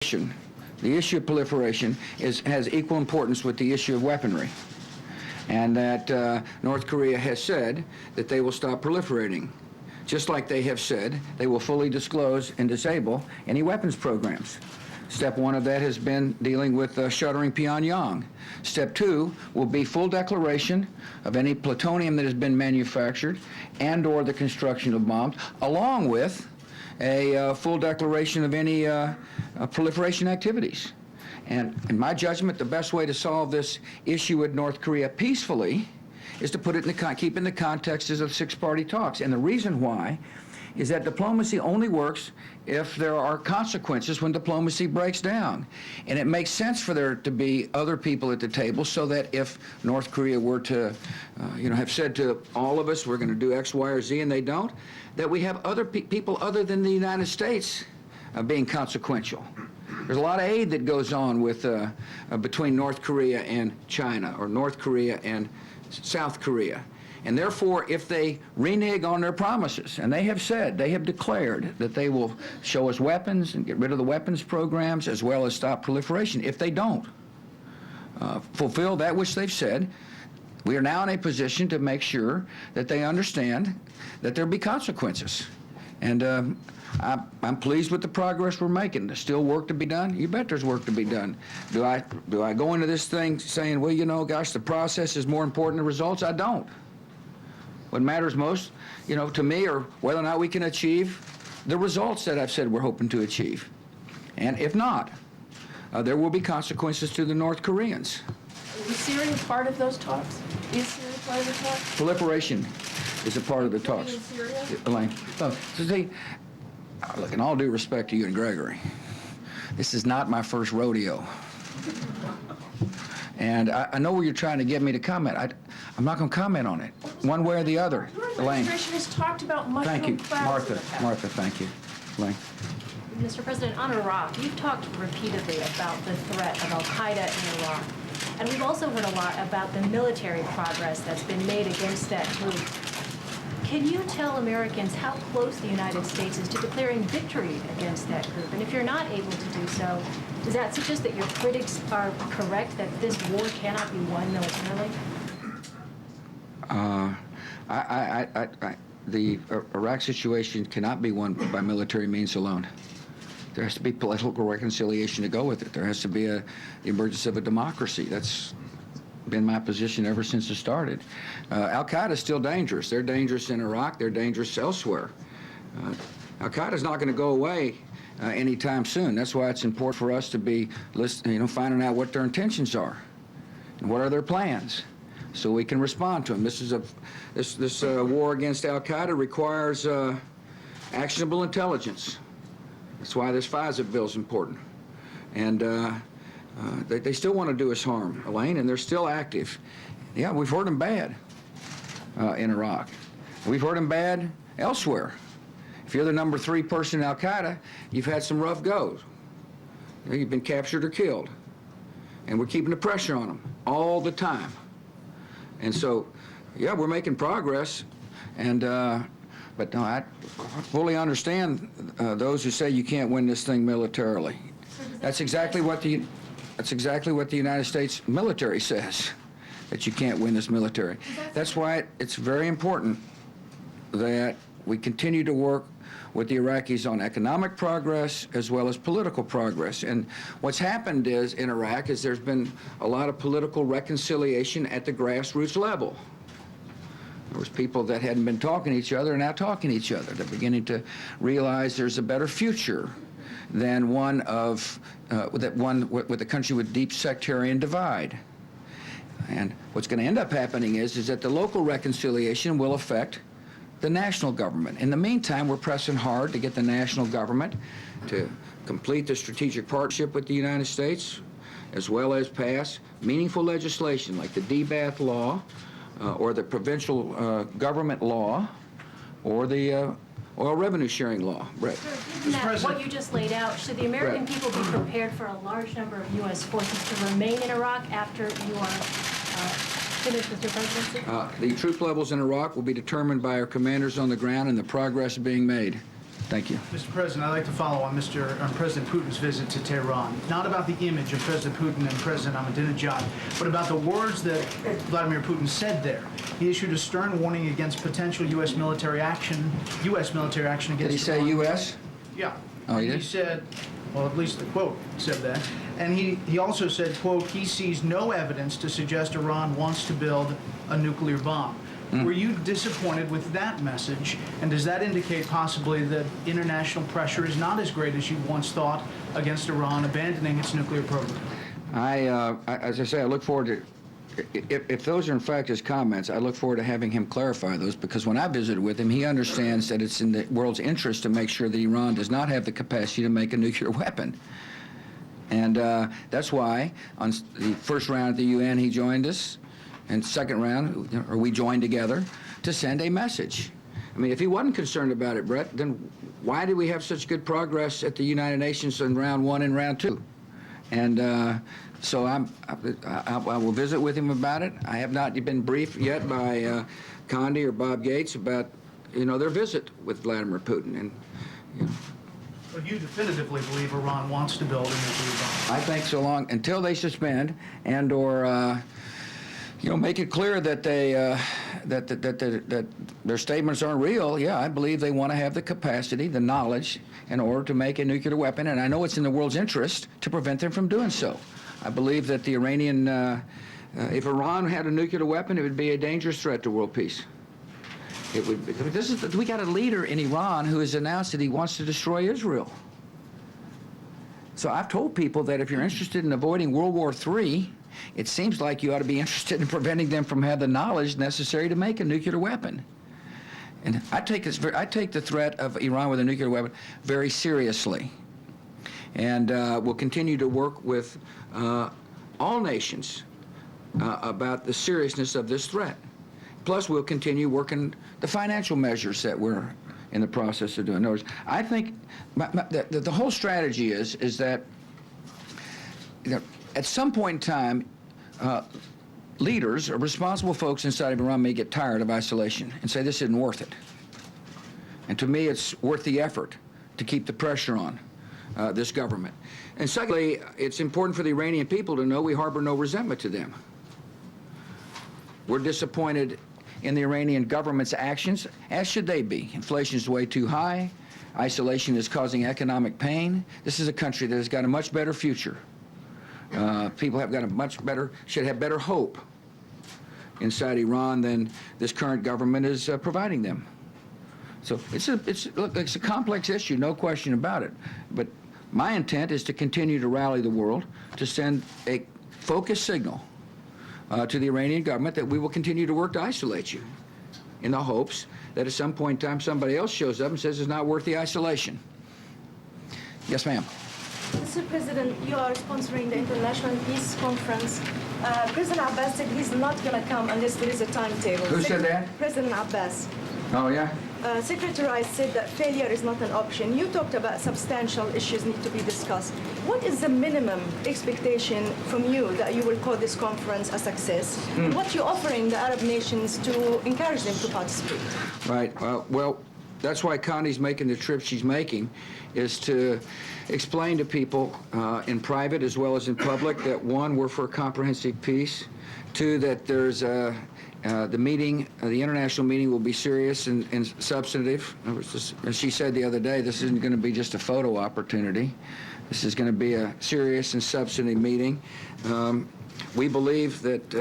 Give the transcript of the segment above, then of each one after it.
The issue of proliferation has equal importance with the issue of weaponry, and that North Korea has said that they will stop proliferating, just like they have said they will fully disclose and disable any weapons programs. Step one of that has been dealing with shuttering Pyongyang. Step two will be full declaration of any plutonium that has been manufactured and or the construction of bombs, along with a full declaration of any proliferation activities. And in my judgment, the best way to solve this issue with North Korea peacefully is to put it in keep in the context of six-party talks. And the reason why is that diplomacy only works if there are consequences when diplomacy breaks down. And it makes sense for there to be other people at the table, so that if North Korea were to, have said to all of us, we're going to do X, Y, or Z, and they don't, that we have other people other than the United States being consequential. There's a lot of aid that goes on with between North Korea and China, or North Korea and South Korea. And therefore, if they renege on their promises, and they have said, they have declared that they will show us weapons and get rid of the weapons programs as well as stop proliferation. If they don't fulfill that which they've said, we are now in a position to make sure that they understand that there'll be consequences. And I'm pleased with the progress we're making. There's still work to be done. You bet there's work to be done. Do I go into this thing saying, well, gosh, the process is more important than results? I don't. What matters most, to me, are whether or not we can achieve the results that I've said we're hoping to achieve. And if not, there will be consequences to the North Koreans. Is Syria part of those talks? Is Syria part of the talks? Proliferation is a part of the talks. In Syria? Elaine, so see, look, in all due respect to you and Gregory, this is not my first rodeo. And I know where you're trying to get me to comment. I'm not going to comment on it, one way or the other. Your Elaine. administration has talked about mushroom Thank you, clouds in the past. Martha, thank you. Elaine. Mr. President, on Iraq, you've talked repeatedly about the threat of al-Qaeda in Iraq. And we've also heard a lot about the military progress that's been made against that group. Can you tell Americans how close the United States is to declaring victory against that group? And if you're not able to do so, does that suggest that your critics are correct, that this war cannot be won militarily? The Iraq situation cannot be won by military means alone. There has to be political reconciliation to go with it. There has to be the emergence of a democracy. That's been my position ever since it started. Al-Qaeda is still dangerous. They're dangerous in Iraq. They're dangerous elsewhere. Al-Qaeda is not going to go away anytime soon. That's why it's important for us to be finding out what their intentions are and what are their plans, so we can respond to them. This war against Al-Qaeda requires actionable intelligence. That's why this FISA bill is important. And they still want to do us harm, Elaine, and they're still active. Yeah, we've hurt them bad in Iraq. We've hurt them bad elsewhere. If you're the number 3 person in Al-Qaeda, you've had some rough goes. You've been captured or killed. And we're keeping the pressure on them all the time. And so, yeah, we're making progress. And but no, I fully understand those who say you can't win this thing militarily. That's exactly what the United States military says, that you can't win this military. That's why it's very important that we continue to work with the Iraqis on economic progress as well as political progress. And what's happened in Iraq is there's been a lot of political reconciliation at the grassroots level. There was people that hadn't been talking to each other and now talking to each other. They're beginning to realize there's a better future than one with a country with deep sectarian divide. And what's going to end up happening is that the local reconciliation will affect the national government. In the meantime, we're pressing hard to get the national government to complete the strategic partnership with the United States, as well as pass meaningful legislation like the DBAT law, or the provincial government law, or the oil revenue sharing law. Brett. Given that, what you just laid out, should the American people be prepared for a large number of U.S. forces to remain in Iraq after you are finished with your presidency? The troop levels in Iraq will be determined by our commanders on the ground and the progress being made. Thank you. Mr. President, I'd like to follow on President Putin's visit to Tehran. Not about the image of President Putin and President Ahmadinejad, but about the words that Vladimir Putin said there. He issued a stern warning against potential U.S. military action against Did he say Iran. U.S.? Yeah. Oh, he And did? he said, well, at least the quote said that. And he also said, quote, he sees no evidence to suggest Iran wants to build a nuclear bomb. Were you disappointed with that message? And does that indicate possibly that international pressure is not as great as you once thought against Iran abandoning its nuclear program? As I say, I look forward to, if those are in fact his comments, I look forward to having him clarify those, because when I visited with him, he understands that it's in the world's interest to make sure that Iran does not have the capacity to make a nuclear weapon. And that's why on the first round at the UN, he joined us, and second round, or we joined together to send a message. I mean, if he wasn't concerned about it, Brett, then why did we have such good progress at the United Nations in round 1 and round 2? And so I will visit with him about it. I have not been briefed yet by Condi or Bob Gates about, their visit with Vladimir Putin. And, But you definitively believe Iran wants to build a nuclear bomb? I think so long until they suspend and or make it clear that they that their statements aren't real. Yeah, I believe they want to have the capacity, the knowledge, in order to make a nuclear weapon, and I know it's in the world's interest to prevent them from doing so. I believe that the Iranian, if Iran had a nuclear weapon, it would be a dangerous threat to world peace. It would. We got a leader in Iran who has announced that he wants to destroy Israel. So I've told people that if you're interested in avoiding World War III, it seems like you ought to be interested in preventing them from having the knowledge necessary to make a nuclear weapon. And I take the threat of Iran with a nuclear weapon very seriously. And we'll continue to work with all nations about the seriousness of this threat. Plus, we'll continue working the financial measures that we're in the process of doing. In other words, I think the whole strategy is that at some point in time, leaders or responsible folks inside of Iran may get tired of isolation and say this isn't worth it. And to me, it's worth the effort to keep the pressure on this government. And secondly, it's important for the Iranian people to know we harbor no resentment to them. We're disappointed in the Iranian government's actions, as should they be. Inflation is way too high. Isolation is causing economic pain. This is a country that has got a much better future. People have got should have better hope inside Iran than this current government is providing them. So it's a complex issue, no question about it. But my intent is to continue to rally the world to send a focused signal to the Iranian government that we will continue to work to isolate you, in the hopes that at some point in time somebody else shows up and says it's not worth the isolation. Yes, ma'am. Mr. President, you are sponsoring the International Peace Conference. President Abbas said he's not going to come unless there is a timetable. Who said that? President Abbas. Oh, yeah? Secretary Rice said that failure is not an option. You talked about substantial issues need to be discussed. What is the minimum expectation from you that you will call this conference a success? And what you're offering the Arab nations to encourage them to participate? Right. Well, that's why Connie's making the trip she's making, is to explain to people in private as well as in public that, one, we're for comprehensive peace. Two, that there's the meeting, the international meeting will be serious and substantive. As she said the other day, this isn't going to be just a photo opportunity. This is going to be a serious and substantive meeting. We believe that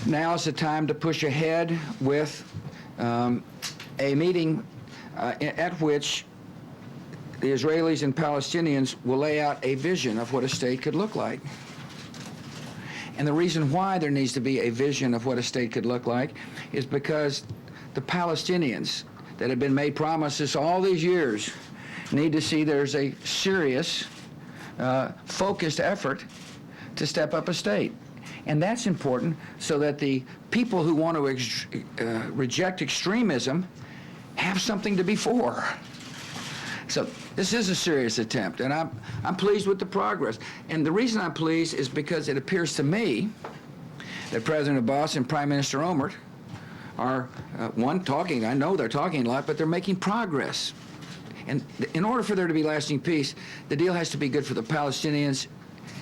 now is the time to push ahead with a meeting at which the Israelis and Palestinians will lay out a vision of what a state could look like. And the reason why there needs to be a vision of what a state could look like is because the Palestinians that have been made promises all these years need to see there's a serious, focused effort to step up a state. And that's important so that the people who want to reject extremism have something to be for. So this is a serious attempt, and I'm pleased with the progress. And the reason I'm pleased is because it appears to me that President Abbas and Prime Minister Omar are, one, talking. I know they're talking a lot, but they're making progress in order for there to be lasting peace, the deal has to be good for the Palestinians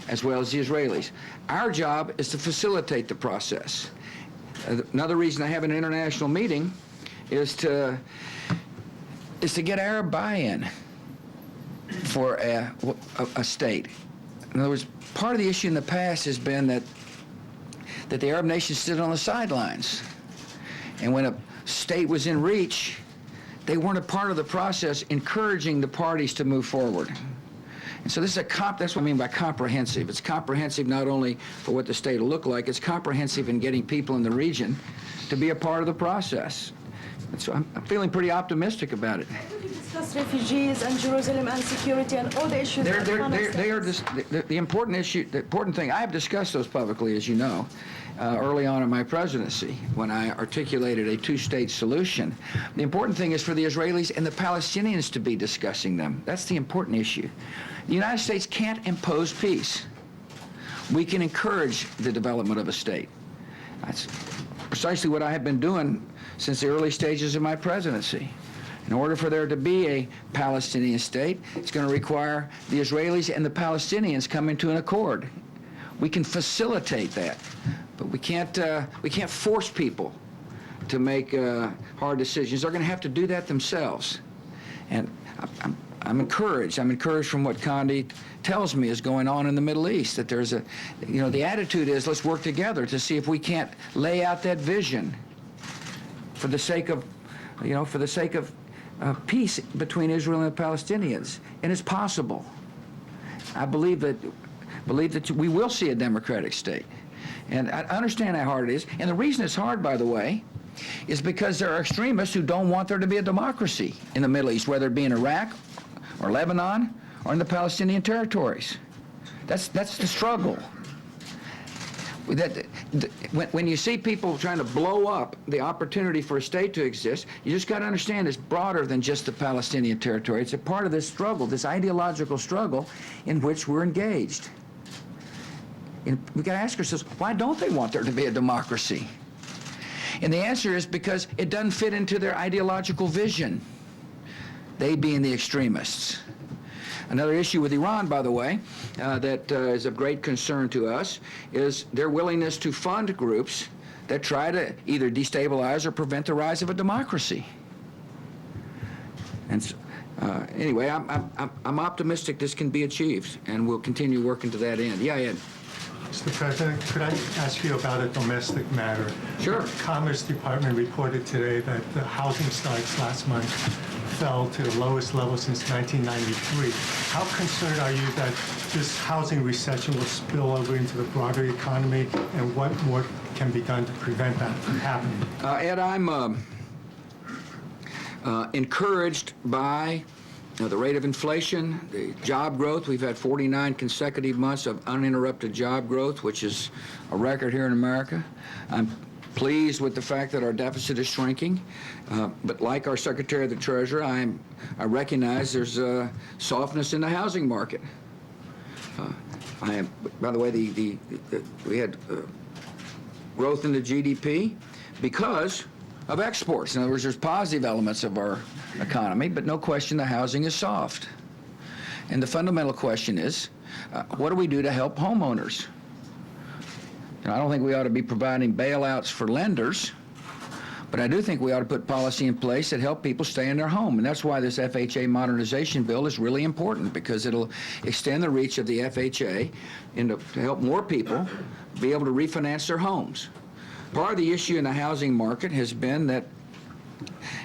as well as the Israelis. Our job is to facilitate the process. Another reason I have an international meeting is to get Arab buy-in for a state. In other words, part of the issue in the past has been that the Arab nations stood on the sidelines. And when a state was in reach, they weren't a part of the process encouraging the parties to move forward. And so this is that's what I mean by comprehensive. It's comprehensive not only for what the state will look like, it's comprehensive in getting people in the region to be a part of the process. And so I'm feeling pretty optimistic about it. Will you discuss refugees and Jerusalem and security and all the issues that They are the important issue, the important thing. I have discussed those publicly, as you know, early on in my presidency when I articulated a two-state solution. The important thing is for the Israelis and the Palestinians to be discussing them. That's the important issue. The United States can't impose peace. We can encourage the development of a state. That's precisely what I have been doing since the early stages of my presidency. In order for there to be a Palestinian state, it's going to require the Israelis and the Palestinians coming to an accord. We can facilitate that, but we can't force people to make hard decisions. They're going to have to do that themselves. And I'm encouraged. I'm encouraged from what Condi tells me is going on in the Middle East, that there's the attitude is let's work together to see if we can't lay out that vision for the sake of, peace between Israel and the Palestinians. And it's possible. I believe that we will see a democratic state. And I understand how hard it is. And the reason it's hard, by the way, is because there are extremists who don't want there to be a democracy in the Middle East, whether it be in Iraq or Lebanon or in the Palestinian territories. That's the struggle. When you see people trying to blow up the opportunity for a state to exist, you just got to understand it's broader than just the Palestinian territory. It's a part of this struggle, this ideological struggle in which we're engaged. And we've got to ask ourselves, why don't they want there to be a democracy? And the answer is because it doesn't fit into their ideological vision, they being the extremists. Another issue with Iran, by the way, that is of great concern to us is their willingness to fund groups that try to either destabilize or prevent the rise of a democracy. And so, anyway, I'm optimistic this can be achieved, and we'll continue working to that end. Yeah, Ed. Mr. President, could I ask you about a domestic matter? Sure. The Commerce Department reported today that the housing starts last month fell to the lowest level since 1993. How concerned are you that this housing recession will spill over into the broader economy, and what more can be done to prevent that from happening? Ed, I'm encouraged by the rate of inflation, the job growth. We've had 49 consecutive months of uninterrupted job growth, which is a record here in America. I'm pleased with the fact that our deficit is shrinking, but like our Secretary of the Treasury, I recognize there's a softness in the housing market. By the way, we had growth in the GDP because of exports. In other words, there's positive elements of our economy, but no question the housing is soft. And the fundamental question is, what do we do to help homeowners? I don't think we ought to be providing bailouts for lenders, but I do think we ought to put policy in place that help people stay in their home. And that's why this FHA modernization bill is really important, because it'll extend the reach of the FHA to help more people be able to refinance their homes. Part of the issue in the housing market has been that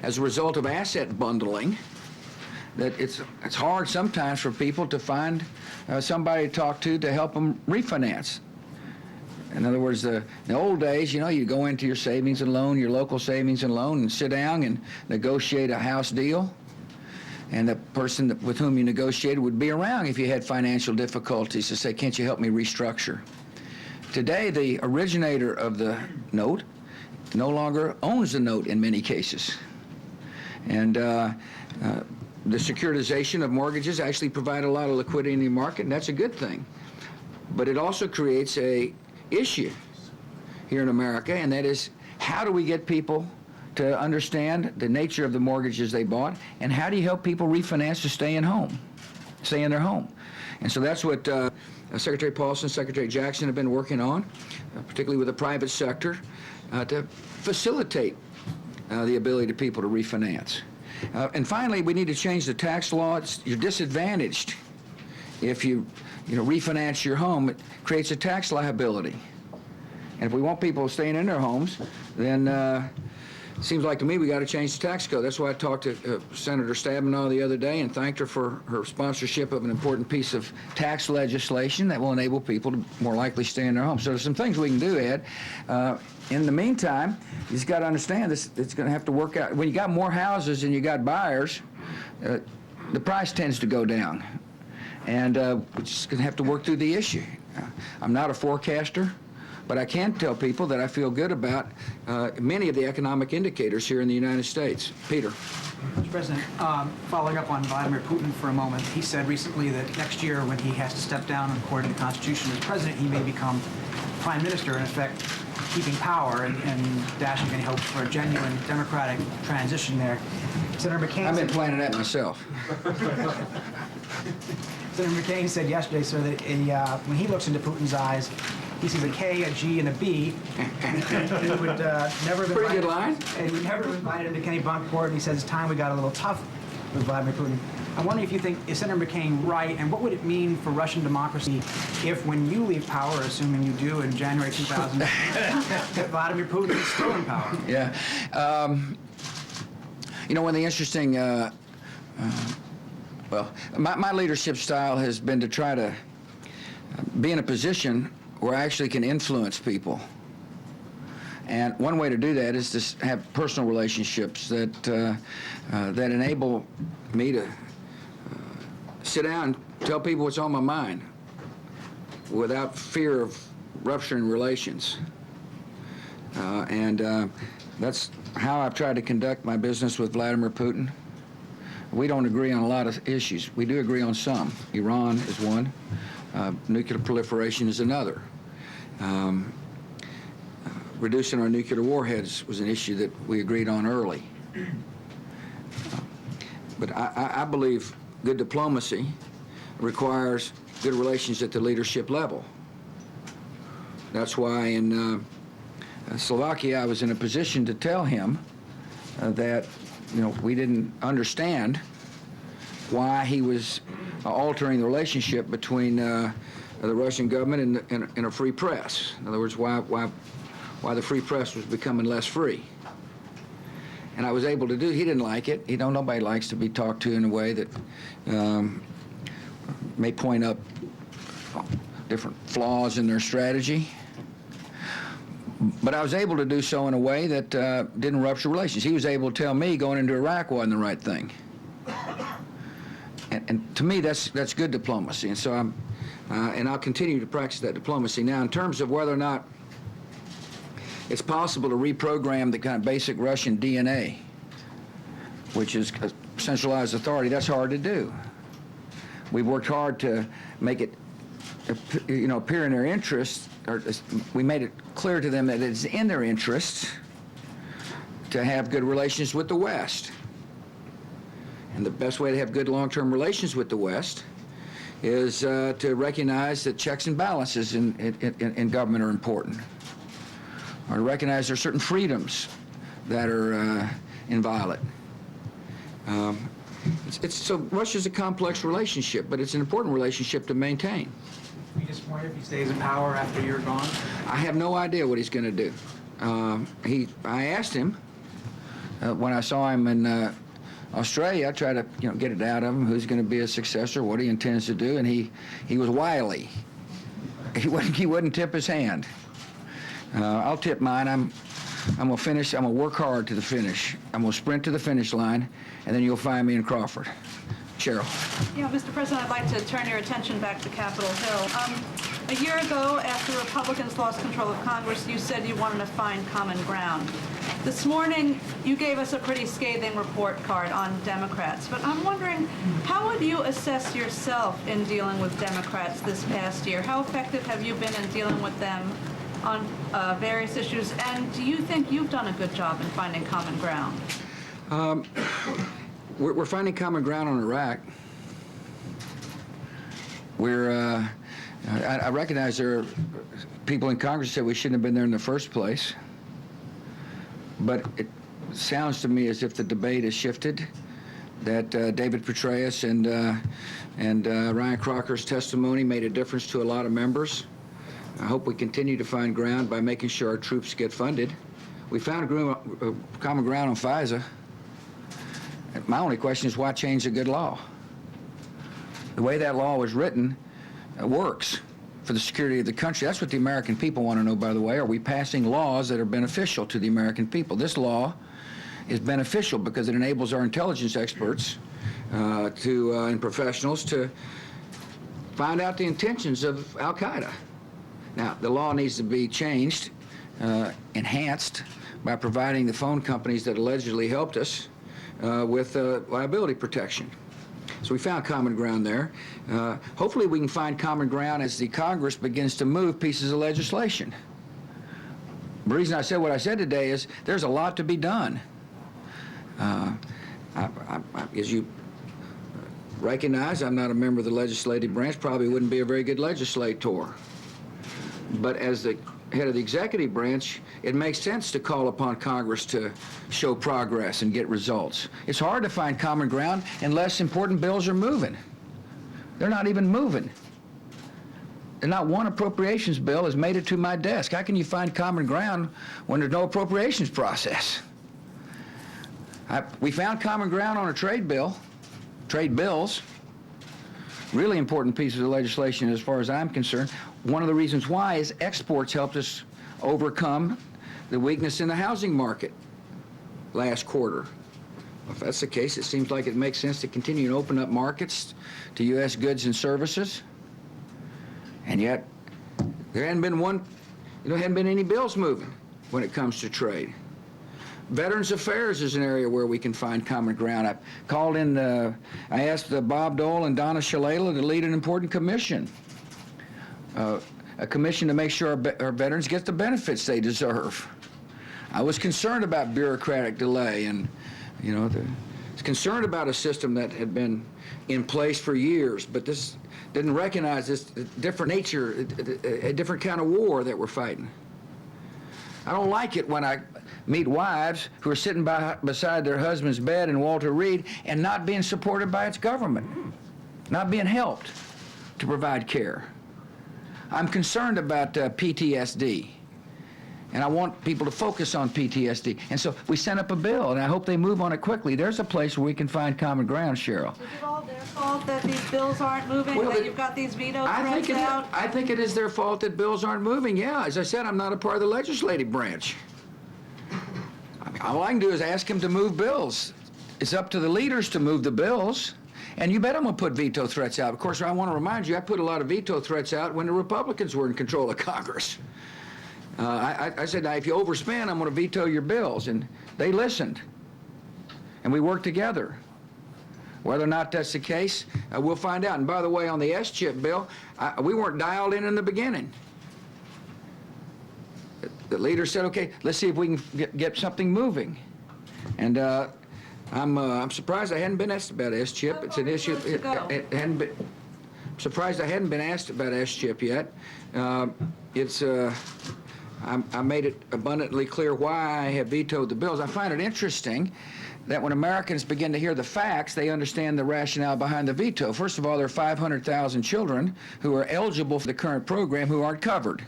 as a result of asset bundling, that it's hard sometimes for people to find somebody to talk to help them refinance. In other words, in the old days, you go into your savings and loan, your local savings and loan, and sit down and negotiate a house deal. And the person with whom you negotiated would be around if you had financial difficulties to say, can't you help me restructure? Today, the originator of the note no longer owns the note in many cases. And the securitization of mortgages actually provide a lot of liquidity in the market, and that's a good thing. But it also creates a issue here in America, and that is, how do we get people to understand the nature of the mortgages they bought, and how do you help people refinance to stay in their home. And so that's what Secretary Paulson, Secretary Jackson have been working on, particularly with the private sector, to facilitate the ability of people to refinance. And finally, we need to change the tax law. You're disadvantaged if you refinance your home. It creates a tax liability. And if we want people staying in their homes, then it seems like to me we got to change the tax code. That's why I talked to Senator Stabenow the other day and thanked her for her sponsorship of an important piece of tax legislation that will enable people to more likely stay in their homes. So there's some things we can do, Ed. In the meantime, you just got to understand this. It's going to have to work out. When you got more houses and you got buyers, the price tends to go down. And we're just going to have to work through the issue. I'm not a forecaster, but I can tell people that I feel good about many of the economic indicators here in the United States. Peter. Mr. President, following up on Vladimir Putin for a moment, he said recently that next year when he has to step down according to the Constitution as president, he may become prime minister, in effect keeping power and dashing any hopes for a genuine democratic transition there. Senator McCain I've been planning that myself. Senator McCain said yesterday, sir, that when he looks into Putin's eyes, he sees a K, a G, and a B. And he would never have Pretty good line. And he would never have invited him to Kennebunkport. And he says it's time we got a little tough with Vladimir Putin. I'm wondering if you think, is Senator McCain right, and what would it mean for Russian democracy if, when you leave power, assuming you do in January 2000, that Vladimir Putin is still in power? Yeah. One of the interesting, my leadership style has been to try to be in a position where I actually can influence people. And one way to do that is to have personal relationships that enable me to sit down and tell people what's on my mind without fear of rupturing relations. That's how I've tried to conduct my business with Vladimir Putin. We don't agree on a lot of issues. We do agree on some. Iran is one. Nuclear proliferation is another. Reducing our nuclear warheads was an issue that we agreed on early. But I believe good diplomacy requires good relations at the leadership level. That's why in Slovakia I was in a position to tell him that we didn't understand why he was altering the relationship between the Russian government and a free press. In other words, why the free press was becoming less free. And I was able to do. He didn't like it. Nobody likes to be talked to in a way that may point up different flaws in their strategy. But I was able to do so in a way that didn't rupture relations. He was able to tell me going into Iraq wasn't the right thing. And to me, that's good diplomacy. And so I'll continue to practice that diplomacy. Now, in terms of whether or not it's possible to reprogram the kind of basic Russian DNA, which is a centralized authority, that's hard to do. We've worked hard to make it appear in their interests, or we made it clear to them that it's in their interests to have good relations with the West. And the best way to have good long-term relations with the West is to recognize that checks and balances in government are important, or to recognize there are certain freedoms that are inviolate. So Russia's a complex relationship, but it's an important relationship to maintain. Are you disappointed if he stays in power after you're gone? I have no idea what he's going to do. I asked him when I saw him in Australia. I tried to get it out of him who's going to be a successor, what he intends to do, and he was wily. He wouldn't tip his hand. I'll tip mine. I'm gonna finish. I'm gonna work hard to the finish. I'm gonna sprint to the finish line, and then you'll find me in Crawford. Cheryl. Yeah, Mr. President, I'd like to turn your attention back to Capitol Hill. A year ago, after Republicans lost control of Congress, you said you wanted to find common ground. This morning, you gave us a pretty scathing report card on Democrats, but I'm wondering, how would you assess yourself in dealing with Democrats this past year? How effective have you been in dealing with them on various issues, and do you think you've done a good job in finding common ground? We're finding common ground on Iraq. I recognize there are people in Congress that said we shouldn't have been there in the first place, but it sounds to me as if the debate has shifted, that David Petraeus and Ryan Crocker's testimony made a difference to a lot of members. I hope we continue to find ground by making sure our troops get funded. We found common ground on FISA. My only question is why change a good law? The way that law was written works for the security of the country. That's what the American people want to know, by the way. Are we passing laws that are beneficial to the American people? This law is beneficial because it enables our intelligence experts and professionals to find out the intentions of Al-Qaeda. Now, the law needs to be changed, enhanced, by providing the phone companies that allegedly helped us with liability protection. So we found common ground there. Hopefully we can find common ground as the Congress begins to move pieces of legislation. The reason I said what I said today is there's a lot to be done. As you recognize, I'm not a member of the legislative branch, probably wouldn't be a very good legislator. But as the head of the executive branch, it makes sense to call upon Congress to show progress and get results. It's hard to find common ground unless important bills are moving. They're not even moving. And not one appropriations bill has made it to my desk. How can you find common ground when there's no appropriations process? We found common ground on a trade bill, trade bills, really important pieces of legislation as far as I'm concerned. One of the reasons why is exports helped us overcome the weakness in the housing market last quarter. If that's the case, it seems like it makes sense to continue to open up markets to U.S. goods and services. And yet, there hadn't been any bills moving when it comes to trade. Veterans Affairs is an area where we can find common ground. I called in, I asked Bob Dole and Donna Shalala to lead an important commission. A commission to make sure our veterans get the benefits they deserve. I was concerned about bureaucratic delay and, was concerned about a system that had been in place for years, but this didn't recognize this different nature, a different kind of war that we're fighting. I don't like it when I meet wives who are sitting beside their husband's bed in Walter Reed and not being supported by its government, not being helped to provide care. I'm concerned about PTSD, and I want people to focus on PTSD. And so we sent up a bill, and I hope they move on it quickly. There's a place where we can find common ground, Cheryl. Is it all their fault that these bills aren't moving, Well, that you've got these veto threats out? I think it is their fault that bills aren't moving. Yeah, as I said, I'm not a part of the legislative branch. I mean, all I can do is ask them to move bills. It's up to the leaders to move the bills. And you bet I'm going to put veto threats out. Of course, I want to remind you, I put a lot of veto threats out when the Republicans were in control of Congress. I said, now, if you overspend, I'm going to veto your bills. And they listened. And we worked together. Whether or not that's the case, we'll find out. And by the way, on the S-chip bill, we weren't dialed in the beginning. The leader said, okay, let's see if we can get something moving. And I'm surprised I hadn't been asked about S-chip. It's an issue. It hadn't been. I'm surprised I hadn't been asked about S-chip yet. I made it abundantly clear why I have vetoed the bills. I find it interesting that when Americans begin to hear the facts, they understand the rationale behind the veto. First of all, there are 500,000 children who are eligible for the current program who aren't covered.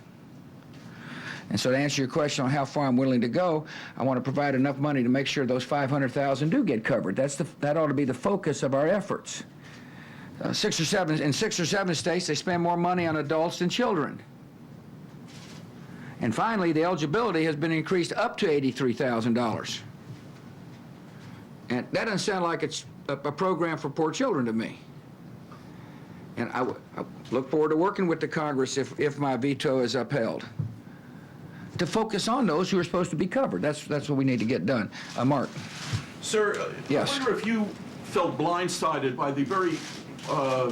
And so to answer your question on how far I'm willing to go, I want to provide enough money to make sure those 500,000 do get covered. That ought to be the focus of our efforts. In 6 or 7 states, they spend more money on adults than children. And finally, the eligibility has been increased up to $83,000. And that doesn't sound like it's a program for poor children to me. And I look forward to working with the Congress if my veto is upheld, to focus on those who are supposed to be covered. That's what we need to get done. Mark. Sir, Yes. I wonder if you felt blindsided by the very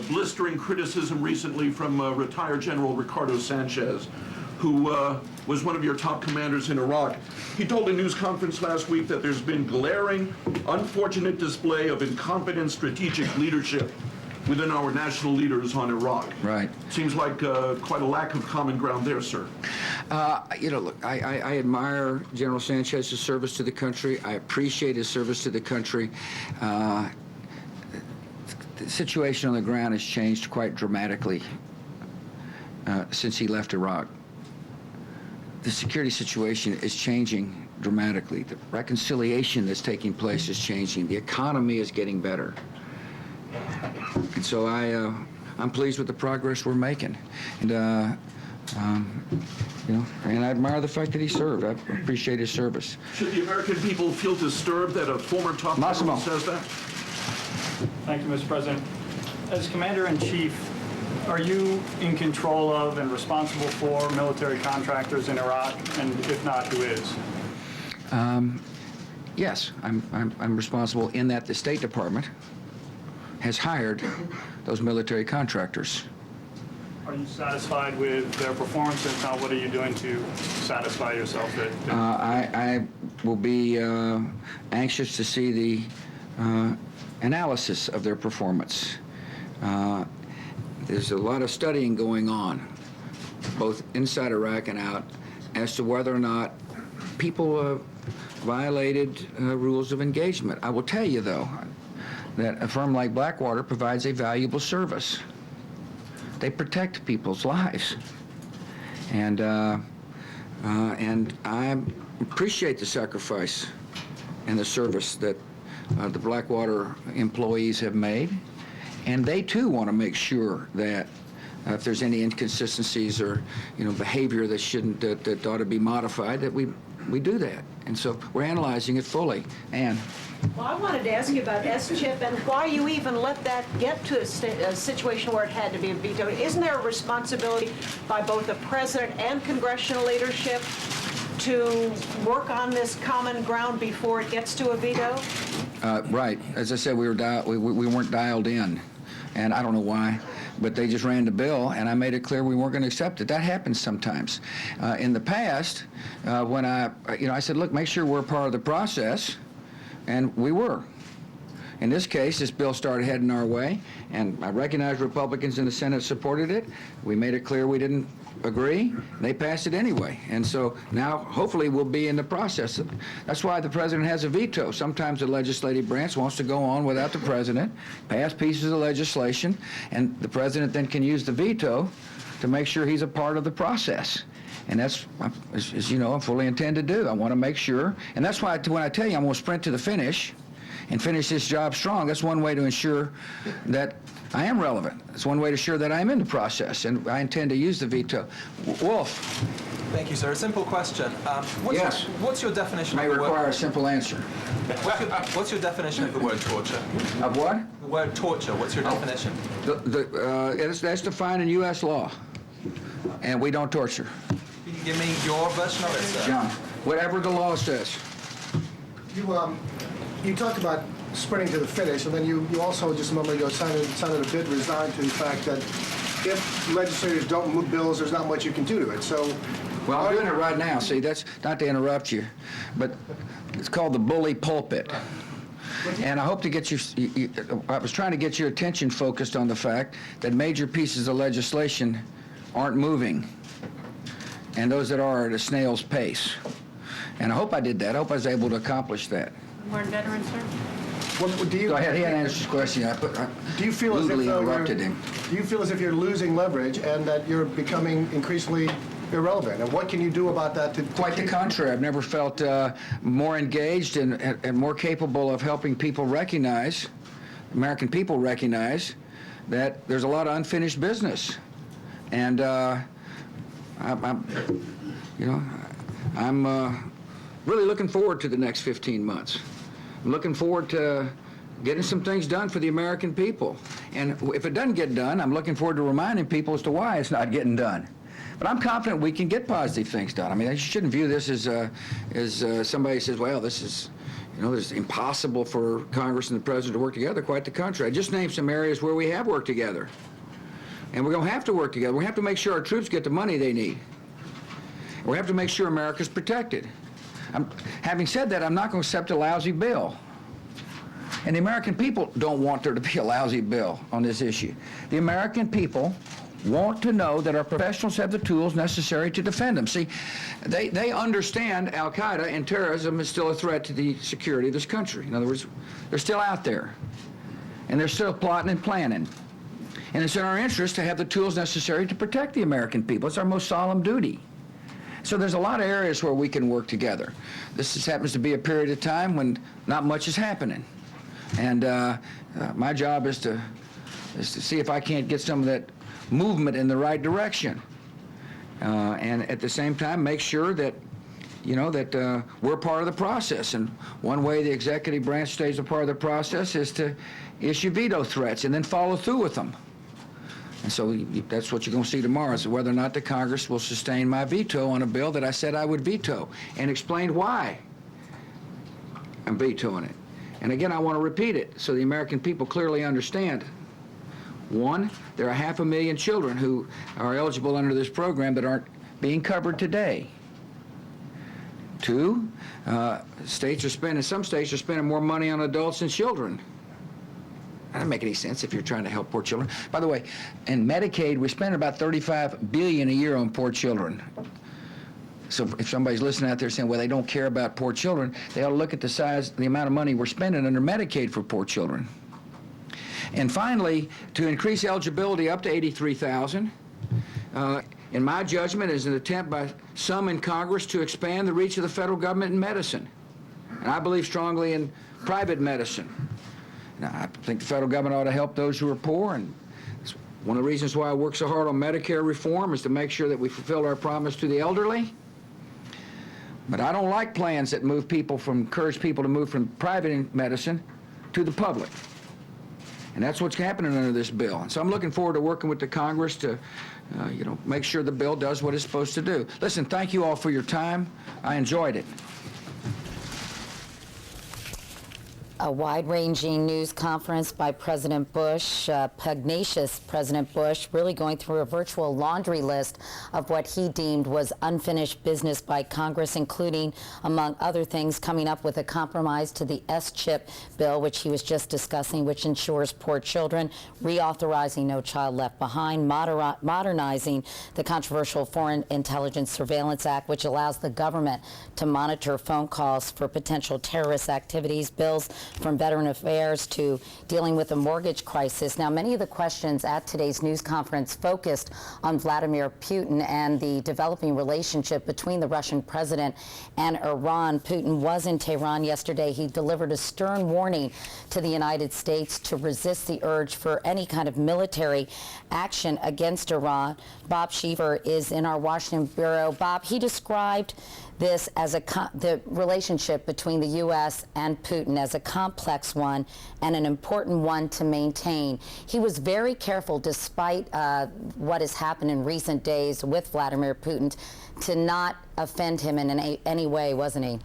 blistering criticism recently from retired General Ricardo Sanchez, who was one of your top commanders in Iraq. He told a news conference last week that there's been glaring, unfortunate display of incompetent strategic leadership within our national leaders on Iraq. Right. Seems like quite a lack of common ground there, sir. You know, look, I admire General Sanchez's service to the country. I appreciate his service to the country. The situation on the ground has changed quite dramatically since he left Iraq. The security situation is changing dramatically. The reconciliation that's taking place is changing. The economy is getting better. And so I'm pleased with the progress we're making. And, you know, and I admire the fact that he served. I appreciate his service. Should the American people feel disturbed that a former top Massimo. general says that? Thank you, Mr. President. As Commander-in-Chief, are you in control of and responsible for military contractors in Iraq? And if not, who is? Yes, I'm responsible in that the State Department has hired those military contractors. Are you satisfied with their performance? If not, what are you doing to satisfy yourself that? I will be anxious to see the analysis of their performance. There's a lot of studying going on, both inside Iraq and out, as to whether or not people violated rules of engagement. I will tell you, though, that a firm like Blackwater provides a valuable service. They protect people's lives. And I appreciate the sacrifice and the service that the Blackwater employees have made. And they, too, want to make sure that if there's any inconsistencies or, you know, behavior that shouldn't, that ought to be modified, that we do that. And so we're analyzing it fully. Ann? Well, I wanted to ask you about S-chip and why you even let that get to a situation where it had to be vetoed. Isn't there a responsibility by both the president and congressional leadership to work on this common ground before it gets to a veto? Right. As I said, we weren't dialed in. And I don't know why, but they just ran the bill, and I made it clear we weren't going to accept it. That happens sometimes. In the past, when I said, look, make sure we're part of the process, and we were. In this case, this bill started heading our way, and I recognize Republicans in the Senate supported it. We made it clear we didn't agree. They passed it anyway. And so now, hopefully, we'll be in the process. That's why the president has a veto. Sometimes the legislative branch wants to go on without the president, pass pieces of legislation, and the president then can use the veto to make sure he's a part of the process. And that's, as you know, I fully intend to do. I want to make sure. And that's why when I tell you I'm going to sprint to the finish and finish this job strong, that's one way to ensure that I am relevant. It's one way to ensure that I'm in the process, and I intend to use the veto. Wolf. Thank you, sir. A simple question. Yes. What's your definition May of the require word? a simple answer. What's your definition of the word torture? Of what? The word torture. What's your definition? That's defined in U.S. law, and we don't torture. Can you give me your version of it, sir? John, whatever the law says. You talked about sprinting to the finish, and then you also just a moment ago sounded a bit resigned to the fact that if legislators don't move bills, there's not much you can do to it. So, Well, I'm doing it right now. See, that's not to interrupt you, but it's called the bully pulpit. And I hope to get I was trying to get your attention focused on the fact that major pieces of legislation aren't moving, and those that are at a snail's pace. And I hope I did that. I hope I was able to accomplish that. Warren veteran, sir? Go ahead. He hadn't answered his question. do you feel as if interrupted him. Do you feel as if you're losing leverage and that you're becoming increasingly irrelevant? And what can you do about that? Quite the contrary. I've never felt more engaged and more capable of helping people recognize, American people recognize, that there's a lot of unfinished business. And I'm really looking forward to the next 15 months. I'm looking forward to getting some things done for the American people. And if it doesn't get done, I'm looking forward to reminding people as to why it's not getting done. But I'm confident we can get positive things done. I mean, you shouldn't view this as somebody says, well, this is, it's impossible for Congress and the President to work together. Quite the contrary. I just named some areas where we have worked together. And we're going to have to work together. We have to make sure our troops get the money they need. We have to make sure America's protected. Having said that, I'm not going to accept a lousy bill. And the American people don't want there to be a lousy bill on this issue. The American people want to know that our professionals have the tools necessary to defend them. See, they understand Al-Qaeda and terrorism is still a threat to the security of this country. In other words, they're still out there, and they're still plotting and planning. And it's in our interest to have the tools necessary to protect the American people. It's our most solemn duty. So there's a lot of areas where we can work together. This just happens to be a period of time when not much is happening. And my job is to see if I can't get some of that movement in the right direction. And at the same time, make sure that, that we're part of the process. And one way the executive branch stays a part of the process is to issue veto threats and then follow through with them. And so that's what you're going to see tomorrow, is whether or not the Congress will sustain my veto on a bill that I said I would veto, and explained why I'm vetoing it. And again, I want to repeat it so the American people clearly understand. One, there are 500,000 children who are eligible under this program that aren't being covered today. Two, some states are spending more money on adults than children. That doesn't make any sense if you're trying to help poor children. By the way, in Medicaid, we spend about $35 billion a year on poor children. So if somebody's listening out there saying, well, they don't care about poor children, they ought to look at the amount of money we're spending under Medicaid for poor children. And finally, to increase eligibility up to 83,000, in my judgment, is an attempt by some in Congress to expand the reach of the federal government in medicine. And I believe strongly in private medicine. Now, I think the federal government ought to help those who are poor, and it's one of the reasons why I work so hard on Medicare reform is to make sure that we fulfill our promise to the elderly. But I don't like plans that encourage people to move from private medicine to the public. And that's what's happening under this bill. And so I'm looking forward to working with the Congress to, make sure the bill does what it's supposed to do. Listen, thank you all for your time. I enjoyed it. A wide-ranging news conference by President Bush, pugnacious President Bush, really going through a virtual laundry list of what he deemed was unfinished business by Congress, including, among other things, coming up with a compromise to the S-chip bill, which he was just discussing, which ensures poor children, reauthorizing No Child Left Behind, modernizing the controversial Foreign Intelligence Surveillance Act, which allows the government to monitor phone calls for potential terrorist activities, bills from Veteran Affairs to dealing with the mortgage crisis. Now, many of the questions at today's news conference focused on Vladimir Putin and the developing relationship between the Russian president and Iran. Putin was in Tehran yesterday. He delivered a stern warning to the United States to resist the urge for any kind of military action against Iran. Bob Sheaver is in our Washington bureau. Bob, he described this as the relationship between the U.S. and Putin as a complex one and an important one to maintain. He was very careful, despite what has happened in recent days with Vladimir Putin, to not offend him in any way, wasn't he?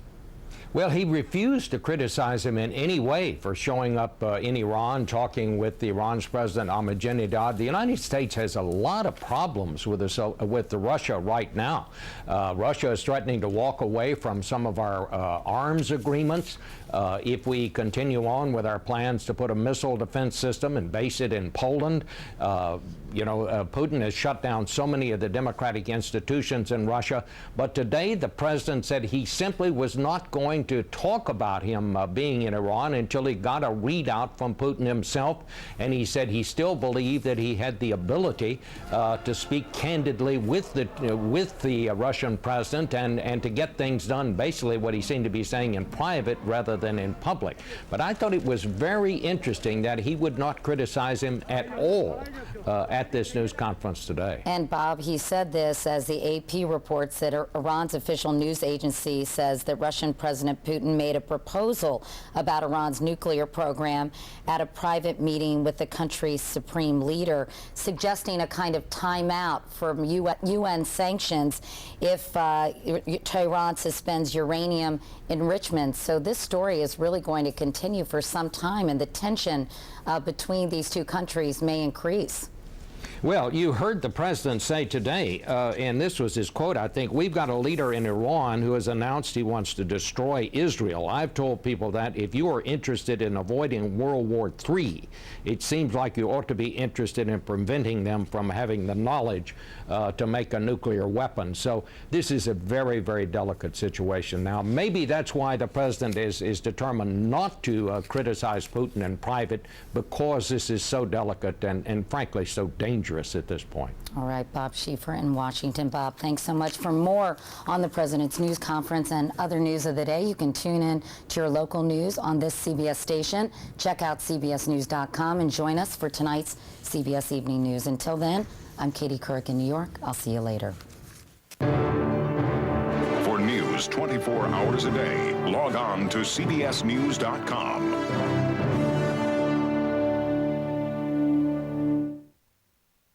Well, he refused to criticize him in any way for showing up in Iran, talking with Iran's President Ahmadinejad. The United States has a lot of problems with Russia right now. Russia is threatening to walk away from some of our arms agreements if we continue on with our plans to put a missile defense system and base it in Poland. Putin has shut down so many of the democratic institutions in Russia. But today, the president said he simply was not going to talk about him being in Iran until he got a readout from Putin himself. And he said he still believed that he had the ability to speak candidly with the Russian president and to get things done, basically what he seemed to be saying in private rather than in public. But I thought it was very interesting that he would not criticize him at all at this news conference today. And Bob, he said this as the AP reports that Iran's official news agency says that Russian President Putin made a proposal about Iran's nuclear program at a private meeting with the country's supreme leader, suggesting a kind of timeout from UN sanctions if Tehran suspends uranium enrichment. So this story is really going to continue for some time, and the tension between these two countries may increase. Well, you heard the president say today, and this was his quote, I think, we've got a leader in Iran who has announced he wants to destroy Israel. I've told people that if you are interested in avoiding World War III, it seems like you ought to be interested in preventing them from having the knowledge to make a nuclear weapon. So this is a very, very delicate situation. Now, maybe that's why the president is determined not to criticize Putin in private, because this is so delicate and frankly, so dangerous at this point. All right, Bob Schieffer in Washington. Bob, thanks so much. For more on the president's news conference and other news of the day, you can tune in to your local news on this CBS station. Check out cbsnews.com and join us for tonight's CBS Evening News. Until then, I'm Katie Couric in New York. I'll see you later. For news 24 hours a day, log on to cbsnews.com.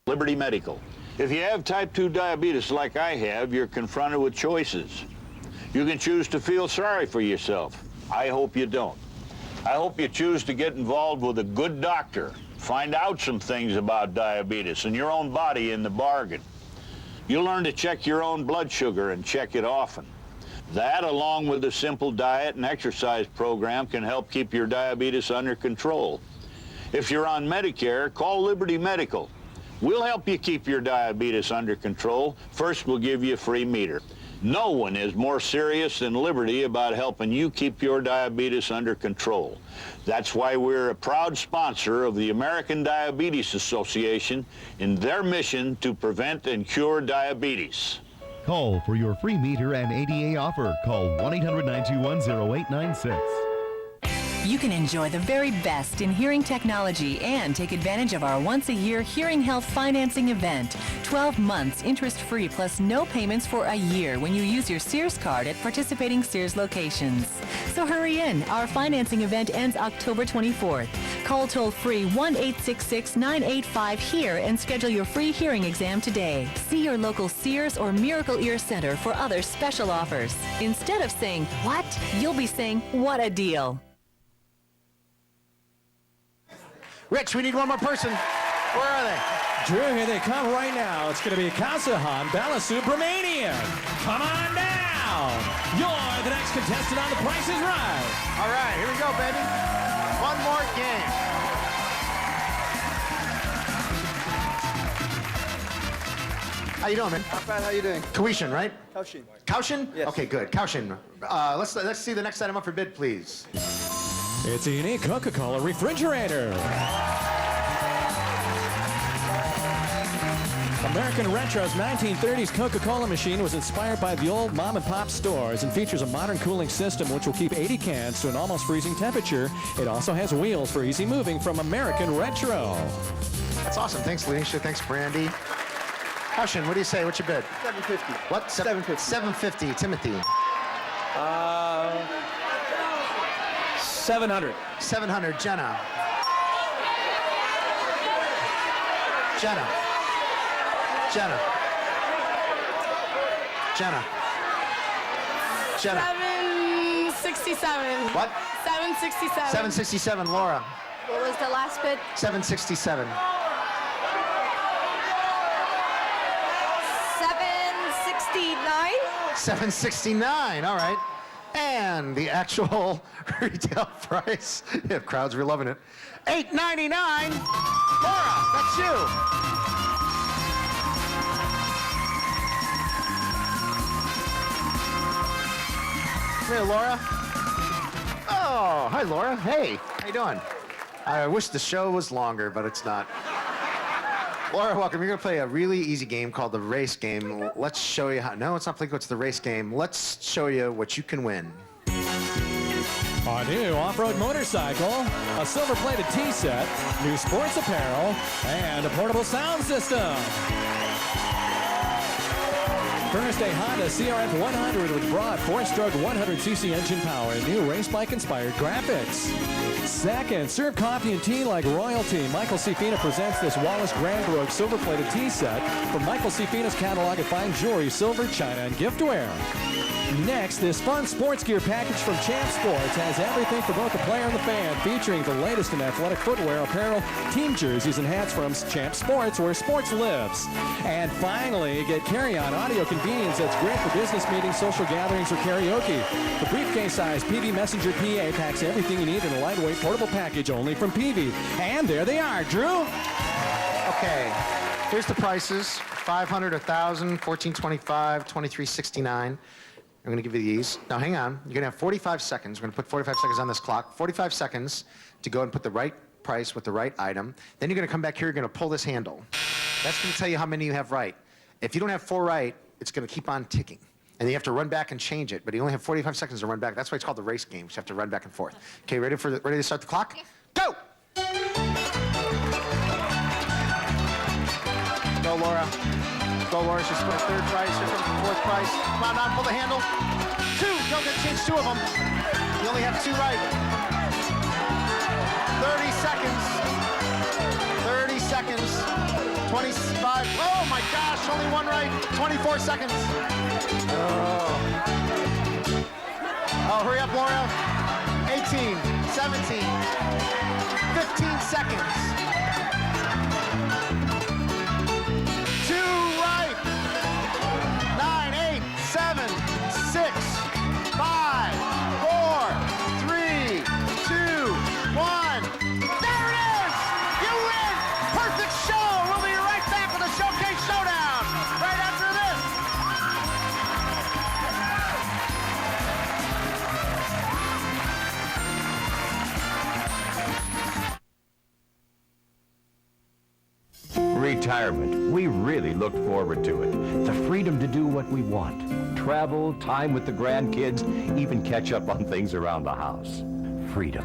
Liberty Medical. If you have type 2 diabetes like I have, you're confronted with choices. You can choose to feel sorry for yourself. I hope you don't. I hope you choose to get involved with a good doctor, find out some things about diabetes and your own body in the bargain. You'll learn to check your own blood sugar and check it often. That, along with a simple diet and exercise program, can help keep your diabetes under control. If you're on Medicare, call Liberty Medical. We'll help you keep your diabetes under control. First, we'll give you a free meter. No one is more serious than Liberty about helping you keep your diabetes under control. That's why we're a proud sponsor of the American Diabetes Association in their mission to prevent and cure diabetes. Call for your free meter and ADA offer. Call 1-800-921-0896. You can enjoy the very best in hearing technology and take advantage of our once-a-year hearing health financing event. 12 months interest-free plus no payments for a year when you use your Sears card at participating Sears locations. So hurry in. Our financing event ends October 24th. Call toll-free 1-866-985-HERE and schedule your free hearing exam today. See your local Sears or Miracle Ear Center for other special offers. Instead of saying, "What?" you'll be saying, "What a deal." Rich, we need one more person. Where are they? Drew, here they come right now. It's going to be Kasahan Balasubramanian. Come on down. You're the next contestant on The Price is Right. All right, here we go, baby. One more game. How you doing, man? Not bad. How you doing? Kaushin, right? Kaushin. Kaushin? Yes. Okay, good. Kaushin. Let's see the next item up for bid, please. It's a unique Coca-Cola refrigerator. American Retro's 1930s Coca-Cola machine was inspired by the old mom-and-pop stores and features a modern cooling system which will keep 80 cans to an almost freezing temperature. It also has wheels for easy moving from American Retro. That's awesome. Thanks, Lenisha. Thanks, Brandy. Kaushin, what do you say? What's your bid? $750. What? $750. $750. Timothy. 700. 700. Jenna. Jenna. Jenna. Jenna. Jenna. 767. What? 767. 767. Laura. What was the last bid? 767. 769. 769. All right. And the actual retail price, if crowds were loving it, $8.99. Laura, that's you. Come here, Laura. Oh, hi, Laura. Hey, how you doing? I wish the show was longer, but it's not. Laura, welcome. You're going to play a really easy game called the race game. Let's show you how. No, it's not Plinko, it's the race game. Let's show you what you can win. A new off-road motorcycle, a silver-plated tee set, new sports apparel, and a portable sound system. First, a Honda CRF 100 with broad 4-stroke 100cc engine power and new race bike-inspired graphics. Second, serve coffee and tea like royalty. Michael C. Fina presents this Wallace Grandbrook silver-plated tea set from Michael C. Fina's catalog of fine jewelry, silver, china, and giftware. Next, this fun sports gear package from Champ Sports has everything for both the player and the fan, featuring the latest in athletic footwear, apparel, team jerseys, and hats from Champ Sports, where sports lives. And finally, get carry-on audio convenience that's great for business meetings, social gatherings, or karaoke. The briefcase-sized PV Messenger PA packs everything you need in a lightweight portable package only from PV. And there they are, Drew. Okay, here's the prices. 500, 1,000, 1425, 2369. I'm going to give you these. Now, hang on. You're going to have 45 seconds. We're going to put 45 seconds on this clock. 45 seconds to go and put the right price with the right item. Then you're going to come back here. You're going to pull this handle. That's going to tell you how many you have right. If you don't have 4 right, it's going to keep on ticking. And you have to run back and change it. But you only have 45 seconds to run back. That's why it's called the race game. You have to run back and forth. Okay, ready to start the clock? Go! Go, Laura. Go, Laura. She's for the 3rd price. Here comes the 4th price. Come on, now, pull the handle. 2. Don't get to change 2 of them. You only have 2 right. 30 seconds. 30 seconds. 25. Oh, my gosh. Only 1 right. 24 seconds. Oh, hurry up, Laura. 18, 17, 15 seconds. 2 right. 9, 8, 7, 6, 5, 4, 3, 2, 1. There it is! You win! Perfect show! We'll be right back with the Showcase Showdown right after this. Retirement. We really looked forward to it. The freedom to do what we want. Travel, time with the grandkids, even catch up on things around the house. Freedom.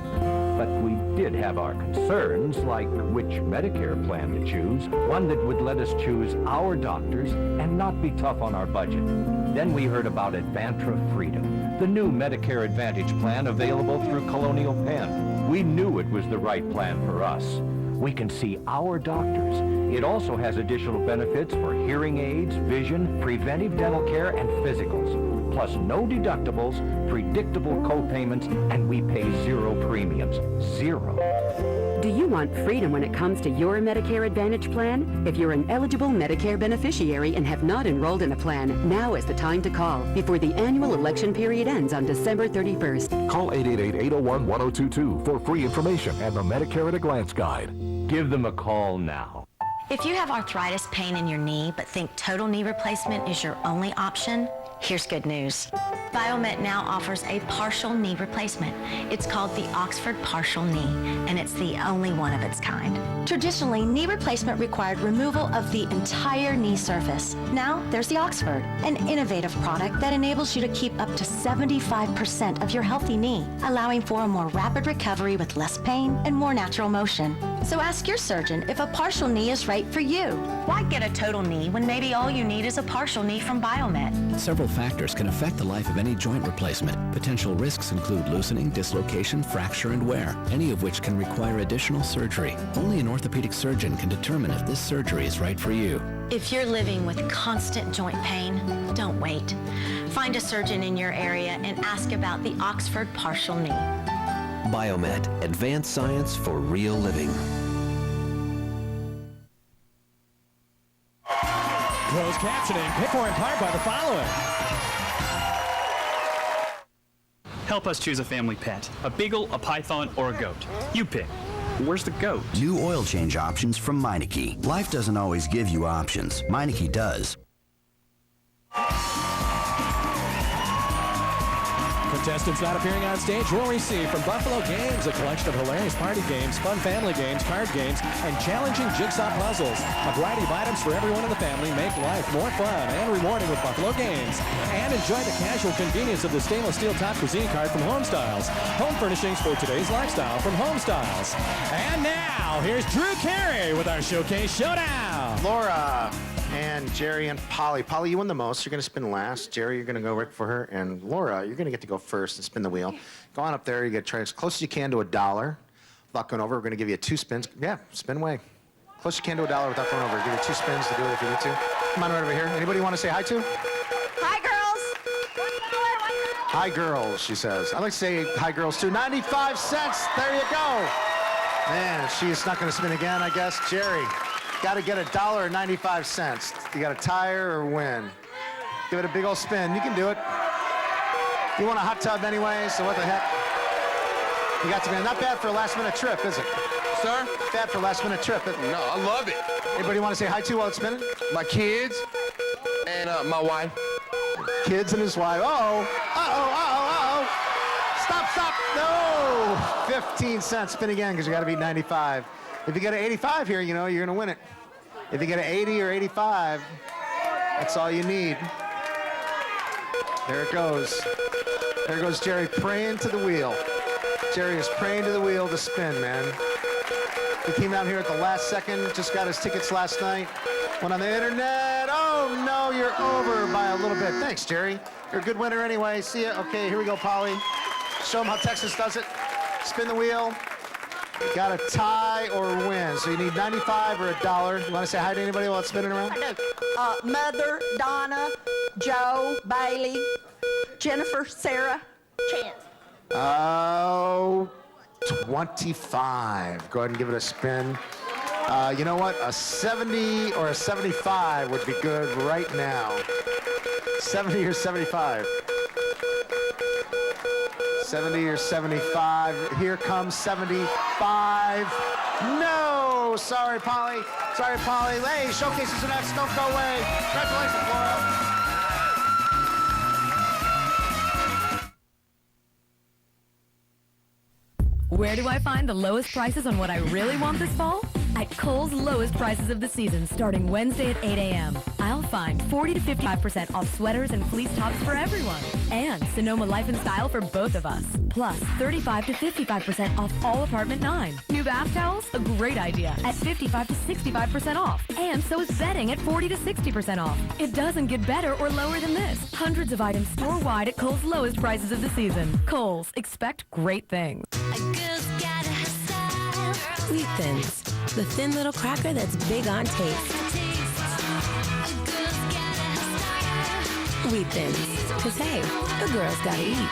But we did have our concerns, like which Medicare plan to choose, one that would let us choose our doctors and not be tough on our budget. Then we heard about Advantra Freedom, the new Medicare Advantage plan available through Colonial Penn. We knew it was the right plan for us. We can see our doctors. It also has additional benefits for hearing aids, vision, preventive dental care, and physicals. Plus no deductibles, predictable co-payments, and we pay 0 premiums. 0. Do you want freedom when it comes to your Medicare Advantage plan? If you're an eligible Medicare beneficiary and have not enrolled in a plan, now is the time to call before the annual election period ends on December 31st. Call 888-801-1022 for free information and the Medicare at a Glance Guide. Give them a call now. If you have arthritis pain in your knee but think total knee replacement is your only option, here's good news. Biomet now offers a partial knee replacement. It's called the Oxford Partial Knee, and it's the only one of its kind. Traditionally, knee replacement required removal of the entire knee surface. Now, there's the Oxford, an innovative product that enables you to keep up to 75% of your healthy knee, allowing for a more rapid recovery with less pain and more natural motion. So ask your surgeon if a partial knee is right for you. Why get a total knee when maybe all you need is a partial knee from Biomet? Several factors can affect the life of any joint replacement. Potential risks include loosening, dislocation, fracture, and wear, any of which can require additional surgery. Only an orthopedic surgeon can determine if this surgery is right for you. If you're living with constant joint pain, don't wait. Find a surgeon in your area and ask about the Oxford Partial Knee. Biomet, advanced science for real living. Closed captioning, paid for in part by the following. Help us choose a family pet. A beagle, a python, or a goat. You pick. Where's the goat? New oil change options from Meineke. Life doesn't always give you options. Meineke does. Contestants not appearing on stage will receive from Buffalo Games a collection of hilarious party games, fun family games, card games, and challenging jigsaw puzzles. A variety of items for everyone in the family make life more fun and rewarding with Buffalo Games. And enjoy the casual convenience of the stainless steel top cuisine card from Home Styles. Home furnishings for today's lifestyle from Home Styles. And now, here's Drew Carey with our Showcase Showdown. Laura and Jerry and Polly. Polly, you won the most. You're going to spin last. Jerry, you're going to go right for her. And Laura, you're going to get to go first and spin the wheel. Go on up there. You get to try as close as you can to $1. Without going over, we're going to give you 2 spins. Yeah, spin away. Close as you can to $1 without going over. Give you 2 spins to do it if you need to. Come on right over here. Anybody you want to say hi to? Hi, girls. Hi, girls, she says. I'd like to say hi, girls, too. 95 cents. There you go. Man, she's not going to spin again, I guess. Jerry, got to get $1.95. You got to tire or win. Give it a big old spin. You can do it. You want a hot tub anyway, so what the heck? You got to be not bad for a last-minute trip, is it? Sir? Bad for a last-minute trip. No, I love it. Anybody want to say hi to while it's spinning? My kids and my wife. Kids and his wife. Uh-oh. Uh-oh, uh-oh, uh-oh. Stop. No. 15 cents. Spin again because you got to beat 95. If you get an 85 here, you know, you're going to win it. If you get an 80 or 85, that's all you need. There it goes. There goes Jerry praying to the wheel. Jerry is praying to the wheel to spin, man. He came out here at the last second, just got his tickets last night. Went on the internet. Oh, no, you're over by a little bit. Thanks, Jerry. You're a good winner anyway. See ya. Okay, here we go, Polly. Show them how Texas does it. Spin the wheel. You got to tie or win. So you need 95 or $1. You want to say hi to anybody while it's spinning around? I do. Mother, Donna, Joe, Bailey, Jennifer, Sarah, Chance. Oh, 25. Go ahead and give it a spin. You know what? A 70 or a 75 would be good right now. 70 or 75. 70 or 75. Here comes 75. No! Sorry, Polly. Sorry, Polly. Hey, showcases are next. Don't go away. Congratulations, Laura. Where do I find the lowest prices on what I really want this fall? At Kohl's lowest prices of the season, starting Wednesday at 8 a.m. I'll find 40 to 55% off sweaters and fleece tops for everyone. And Sonoma Life and Style for both of us. Plus 35 to 55% off all Apartment 9. New bath towels? A great idea. At 55 to 65% off. And so is bedding at 40 to 60% off. It doesn't get better or lower than this. Hundreds of items store-wide at Kohl's lowest prices of the season. Kohl's. Expect great things. Wheat Thins, the thin little cracker that's big on taste. Wheat Thins, 'cause hey, the girl's gotta eat.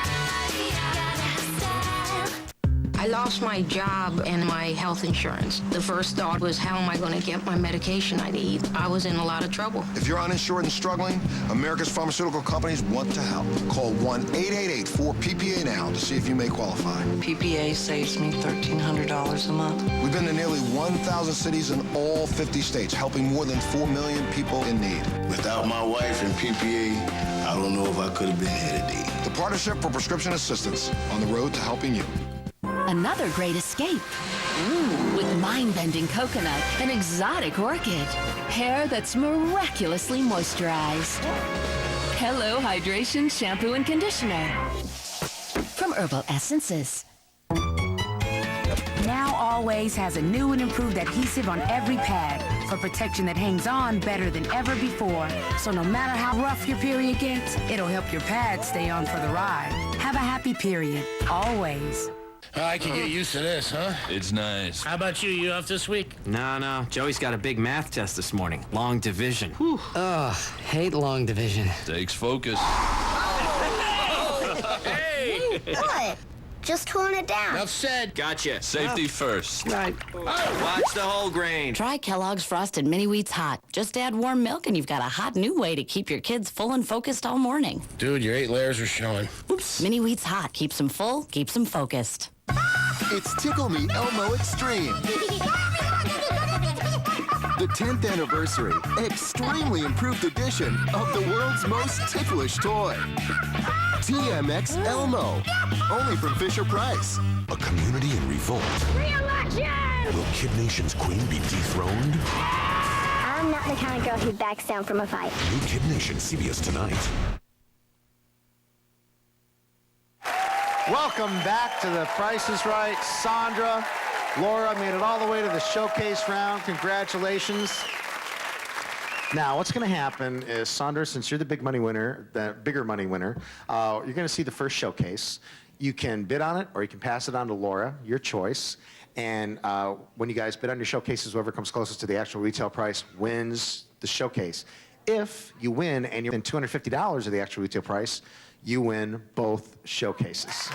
I lost my job and my health insurance. The first thought was, how am I going to get my medication I need? I was in a lot of trouble. If you're uninsured and struggling, America's pharmaceutical companies want to help. Call 1-888-4PPA now to see if you may qualify. PPA saves me $1,300 a month. We've been to nearly 1,000 cities in all 50 states, helping more than 4 million people in need. Without my wife and PPA, I don't know if I could have been here today. The Partnership for Prescription Assistance, on the road to helping you. Another great escape. With mind-bending coconut and exotic orchid. Hair that's miraculously moisturized. Hello Hydration Shampoo and Conditioner. From Herbal Essences. Now Always has a new and improved adhesive on every pad for protection that hangs on better than ever before. So no matter how rough your period gets, it'll help your pad stay on for the ride. Have a happy period, always. I can get used to this, huh? It's nice. How about you? You off this week? No. Joey's got a big math test this morning. Long division. Ugh, hate long division. Takes focus. Hey! What? Just tone it down. Enough said. Gotcha. Safety first. Right. Watch the whole grain. Try Kellogg's Frosted Mini Wheats Hot. Just add warm milk and you've got a hot new way to keep your kids full and focused all morning. Dude, your 8 layers are showing. Oops. Mini Wheats Hot. Keeps them full, keeps them focused. It's Tickle Me Elmo Extreme. The 10th anniversary, extremely improved edition of the world's most ticklish toy. TMX Elmo. Only from Fisher-Price. A community in revolt. Re-election! Will Kid Nation's queen be dethroned? I'm not the kind of girl who backs down from a fight. New Kid Nation, CBS tonight. Welcome back to The Price is Right. Sandra, Laura made it all the way to the showcase round. Congratulations. Now, what's going to happen is, Sandra, since you're the big money winner, the bigger money winner, you're going to see the first showcase. You can bid on it or you can pass it on to Laura, your choice. And when you guys bid on your showcases, whoever comes closest to the actual retail price wins the showcase. if you win and you're within $250 of the actual retail price, you win both showcases.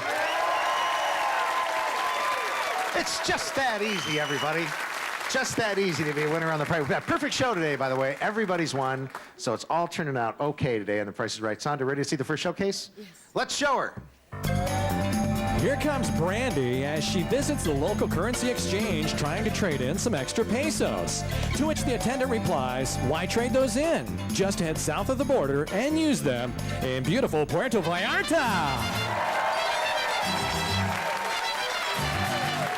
It's just that easy, everybody. Just that easy to be a winner on The Price. We've got a perfect show today, by the way. Everybody's won, so it's all turning out okay today on The Price is Right. Sandra, ready to see the first showcase? Yes. Let's show her. Here comes Brandy as she visits the local currency exchange trying to trade in some extra pesos. To which the attendant replies, why trade those in? Just head south of the border and use them in beautiful Puerto Vallarta.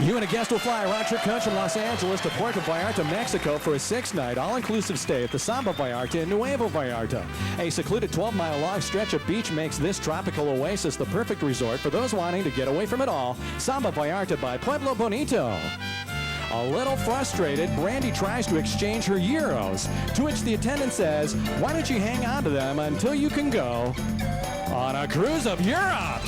You and a guest will fly a round-trip coach from Los Angeles to Puerto Vallarta, Mexico for a 6-night all-inclusive stay at the Samba Vallarta in Nuevo Vallarta. A secluded 12-mile-long stretch of beach makes this tropical oasis the perfect resort for those wanting to get away from it all. Samba Vallarta by Pueblo Bonito. A little frustrated, Brandy tries to exchange her euros, to which the attendant says, why don't you hang on to them until you can go on a cruise of Europe?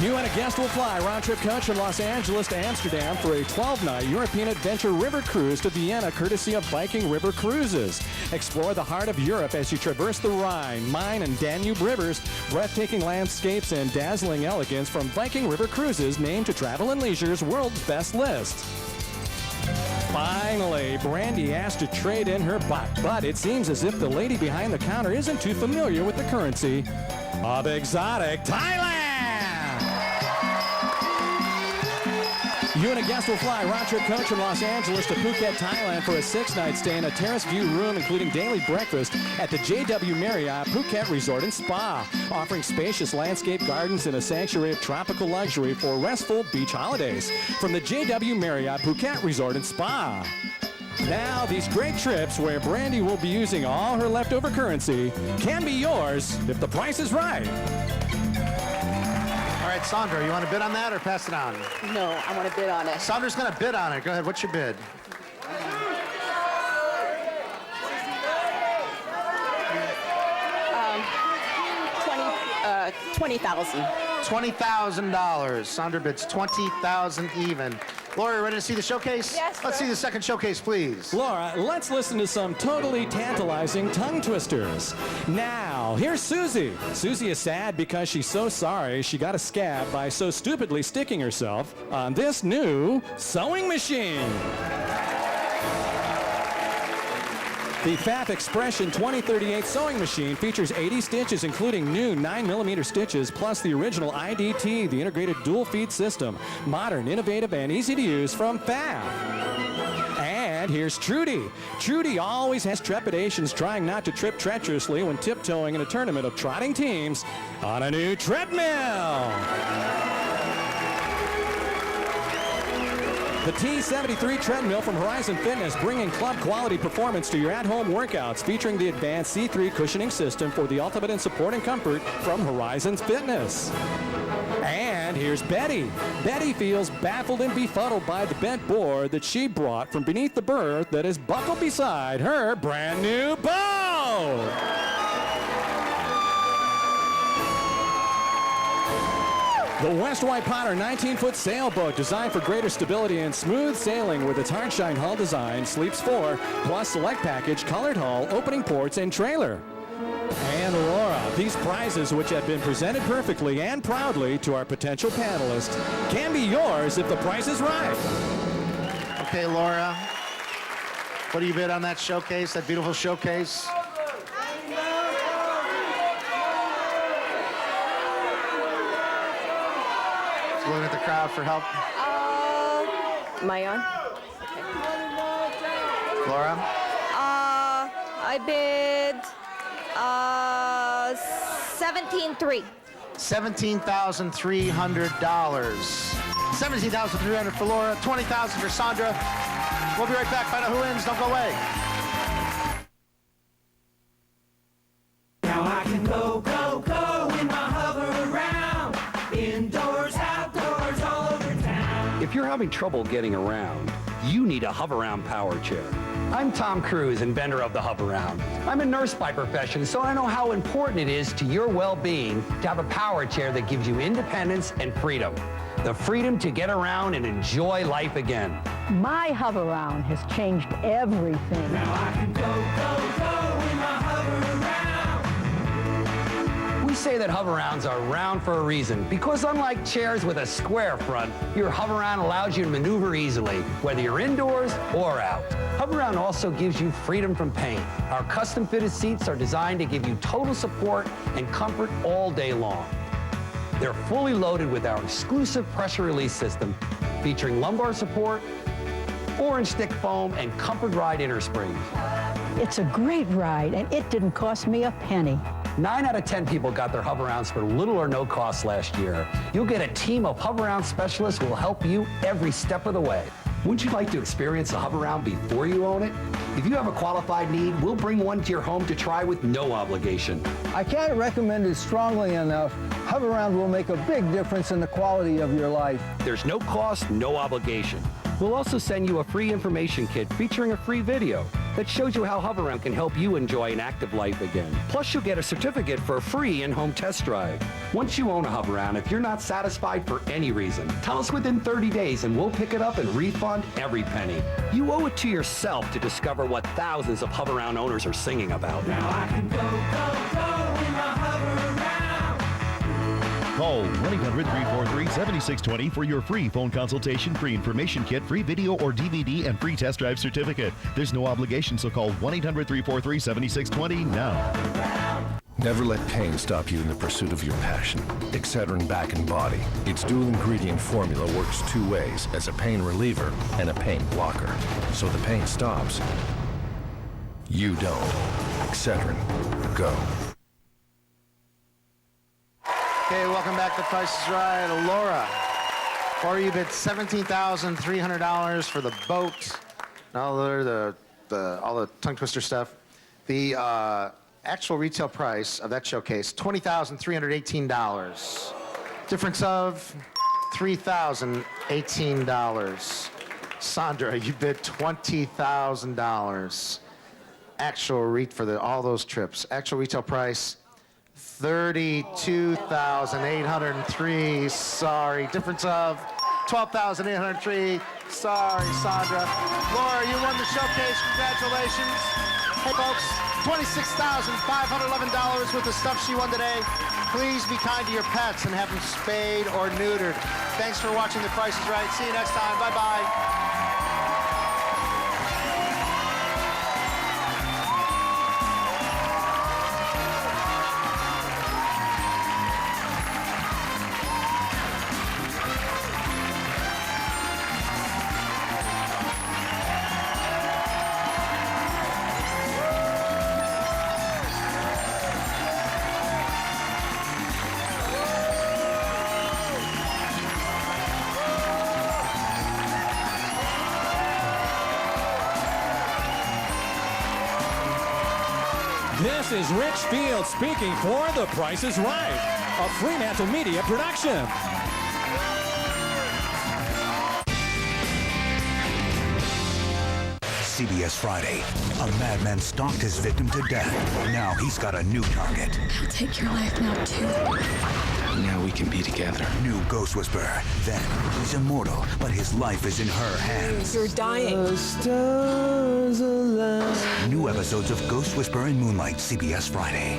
You and a guest will fly round-trip coach from Los Angeles to Amsterdam for a 12-night European adventure river cruise to Vienna, courtesy of Viking River Cruises. Explore the heart of Europe as you traverse the Rhine, Main, and Danube rivers, breathtaking landscapes, and dazzling elegance from Viking River Cruises, named to Travel + Leisure's World's Best List. Finally, Brandy asked to trade in her butt, but it seems as if the lady behind the counter isn't too familiar with the currency of exotic Thailand. You and a guest will fly round-trip coach from Los Angeles to Phuket, Thailand for a 6-night stay in a terrace view room, including daily breakfast at the JW Marriott Phuket Resort and Spa, offering spacious landscape gardens and a sanctuary of tropical luxury for restful beach holidays. From the JW Marriott Phuket Resort and Spa. Now, these great trips where Brandy will be using all her leftover currency can be yours if the price is right. All right, Sandra, you want to bid on that or pass it on? No, I want to bid on it. Sandra's going to bid on it. Go ahead. What's your bid? $20,000. $20,000. Sandra bids $20,000 even. Laura, ready to see the showcase? Yes, Let's see the second showcase, please. Laura, let's listen to some totally tantalizing tongue twisters. Now, here's Susie. Susie is sad because she's so sorry she got a scab by so stupidly sticking herself on this new sewing machine. The FAF Expression 2038 sewing machine features 80 stitches, including new 9mm stitches, plus the original IDT, the integrated dual feed system. Modern, innovative, and easy to use from FAF. And here's Trudy. Trudy always has trepidations trying not to trip treacherously when tiptoeing in a tournament of trotting teams on a new treadmill. The T73 treadmill from Horizon Fitness, bringing club-quality performance to your at-home workouts, featuring the advanced C3 cushioning system for the ultimate in support and comfort from Horizon Fitness. And here's Betty. Betty feels baffled and befuddled by the bent board that she brought from beneath the berth that is buckled beside her brand new boat. The West White Potter 19-foot sailboat designed for greater stability and smooth sailing with its hard-shine hull design, sleeps 4, plus select package, colored hull, opening ports, and trailer. And Laura, these prizes, which have been presented perfectly and proudly to our potential panelists, can be yours if the price is right. Okay, Laura, what do you bid on that showcase, that beautiful showcase? Looking at the crowd for help. Am I on? Okay. Laura? I bid $17,300. $17,300. $17,300 for Laura, $20,000 for Sandra. We'll be right back. Find out who wins. Don't go away. Now I can go, go, go in my hover around. Indoors, outdoors, all over town. If you're having trouble getting around, you need a Hover-Round power chair. I'm Tom Cruise, inventor of the Hover-Round. I'm a nurse by profession, so I know how important it is to your well-being to have a power chair that gives you independence and freedom. The freedom to get around and enjoy life again. My Hover-Round has changed everything. Now I can go in my Hover-Round. We say that Hover-Rounds are round for a reason, because unlike chairs with a square front, your Hover-Round allows you to maneuver easily, whether you're indoors or out. Hover-Round also gives you freedom from pain. Our custom-fitted seats are designed to give you total support and comfort all day long. They're fully loaded with our exclusive pressure release system, featuring lumbar support, orange stick foam, and Comfort Ride inner springs. It's a great ride, and it didn't cost me a penny. 9 out of 10 people got their Hover-Rounds for little or no cost last year. You'll get a team of Hover-Round specialists who will help you every step of the way. Wouldn't you like to experience a Hover-Round before you own it? If you have a qualified need, we'll bring one to your home to try with no obligation. I can't recommend it strongly enough. Hover-Round will make a big difference in the quality of your life. There's no cost, no obligation. We'll also send you a free information kit featuring a free video that shows you how Hover-Round can help you enjoy an active life again. Plus, you'll get a certificate for a free in-home test drive. Once you own a Hover-Round, if you're not satisfied for any reason, tell us within 30 days and we'll pick it up and refund every penny. You owe it to yourself to discover what thousands of Hover-Round owners are singing about. Now I can go in my Hover-Round. Call 1-800-343-7620 for your free phone consultation, free information kit, free video or DVD, and free test drive certificate. There's no obligation, so call 1-800-343-7620 now. Never let pain stop you in the pursuit of your passion. Excedrin Back and Body. Its dual ingredient formula works two ways, as a pain reliever and a pain blocker. So the pain stops. You don't. Excedrin. Go. Okay, welcome back to Price is Right. Laura, or you bid $17,300 for the boat, and all the tongue twister stuff. The actual retail price of that showcase, $20,318. Difference of $3,018. Sandra, you bid $20,000. Actual for all those trips. Actual retail price, $32,803. Sorry. Difference of $12,803. Sorry, Sandra. Laura, you won the showcase. Congratulations. Hey, folks, $26,511 worth of stuff she won today. Please be kind to your pets and have them spayed or neutered. Thanks for watching The Price is Right. See you next time. Bye-bye. This is Rich Field speaking for The Price is Right, a Fremantle Media production. CBS Friday. A madman stalked his victim to death. Now he's got a new target. I'll take your life now, too. Now we can be together. New Ghost Whisperer. Then he's immortal, but his life is in her hands. You're dying. New episodes of Ghost Whisperer and Moonlight, CBS Friday.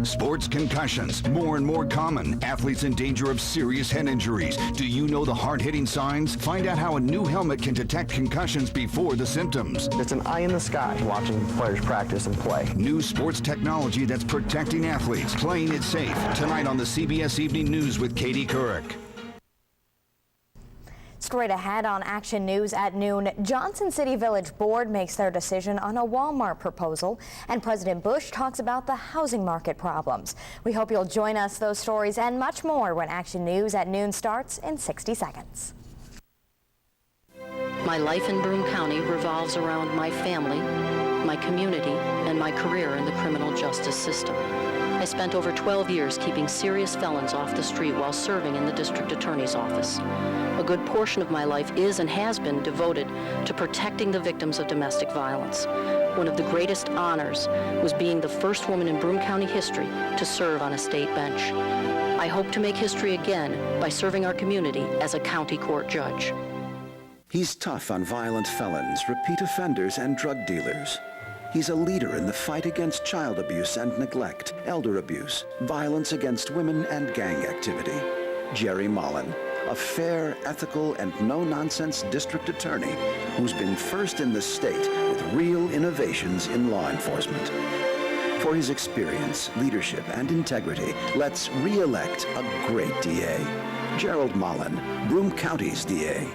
Sports concussions, more and more common. Athletes in danger of serious head injuries. Do you know the hard-hitting signs? Find out how a new helmet can detect concussions before the symptoms. It's an eye in the sky watching players practice and play. New sports technology that's protecting athletes, playing it safe. Tonight on the CBS Evening News with Katie Couric. Straight ahead on Action News at noon, Johnson City Village Board makes their decision on a Walmart proposal, and President Bush talks about the housing market problems. We hope you'll join us. Those stories and much more when Action News at noon starts in 60 seconds. My life in Broome County revolves around my family, my community, and my career in the criminal justice system. I spent over 12 years keeping serious felons off the street while serving in the district attorney's office. A good portion of my life is and has been devoted to protecting the victims of domestic violence. One of the greatest honors was being the first woman in Broome County history to serve on a state bench. I hope to make history again by serving our community as a county court judge. He's tough on violent felons, repeat offenders, and drug dealers. He's a leader in the fight against child abuse and neglect, elder abuse, violence against women, and gang activity. Jerry Mullen, a fair, ethical, and no-nonsense district attorney who's been first in the state with real innovations in law enforcement. For his experience, leadership, and integrity, let's re-elect a great DA. Gerald Mullen, Broome County's DA.